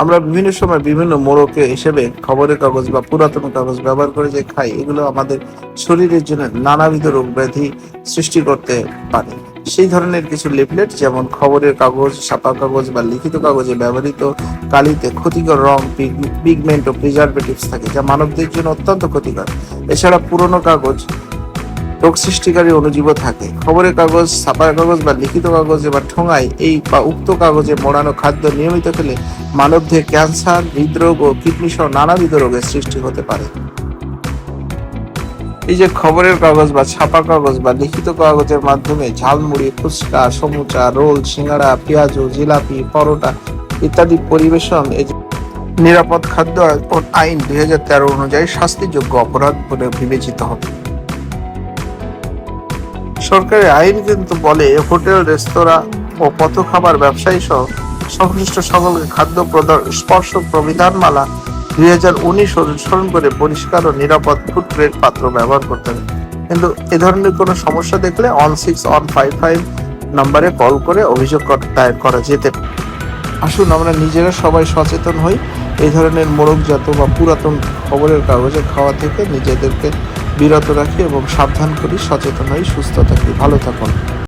আমরা বিভিন্ন সময় বিভিন্ন মোড়কে হিসেবে খবরের কাগজ বা পুরাতন কাগজ ব্যবহার করে যে খাই, এগুলো আমাদের শরীরের জন্য নানাবিধ রোগ ব্যাধি সৃষ্টি করতে পারে। সেই ধরনের কিছু লিফলেট, যেমন খবরের কাগজ, ছাপা কাগজ বা লিখিত কাগজে ব্যবহৃত কালিতে ক্ষতিকর রং, পিগমেন্ট ও প্রিজারভেটিভস থাকে, যা মানবদের জন্য অত্যন্ত ক্ষতিকর। এছাড়া পুরনো কাগজ রোগ সৃষ্টিকারী অণুজীবও থাকে। খবরের কাগজ, ছাপা কাগজ বা লিখিত কাগজে বা ঠোঙায় এই বা উক্ত কাগজে মোড়ানো খাদ্য নিয়মিত খেলে মানবদেহে ক্যান্সার, হৃদরোগ ও কিডনি সহ নানাবিধ রোগের সৃষ্টি হতে পারে। এই যে খবরের কাগজ বা ছাপা কাগজ বা লিখিত কাগজের মাধ্যমে ঝালমুড়ি, ফুচকা, সমুচা, রোল, সিঙ্গাড়া, পেঁয়াজু, জিলাপি, পরোটা ইত্যাদি পরিবেশন এই যে নিরাপদ খাদ্য আইন 2013 অনুযায়ী শাস্তিযোগ্য অপরাধ বলে বিবেচিত হবে। সরকারি আইন কিন্তু বলে, হোটেল, রেস্তোরাঁ ও পথ খাবার ব্যবসায়ী সহ সংশ্লিষ্ট সকলকে খাদ্য স্পর্শ প্রবিধানমালা 2019 অনুসরণ করে পরিষ্কার ও নিরাপদ ফুড গ্রেড পাত্র ব্যবহার করতে হবে। কিন্তু এ ধরনের কোনো সমস্যা দেখলে 16155 নম্বরে কল করে অভিযোগ দায়ের করা যেতে পারে। আসুন আমরা নিজেরা সবাই সচেতন হই, এই ধরনের মোড়কজাত বা পুরাতন খবরের কাগজে খাওয়া থেকে নিজেদেরকে বিরত রাখি এবং সাবধান করি, সচেতন হই, সুস্থ থাকি, ভালো থাকুন।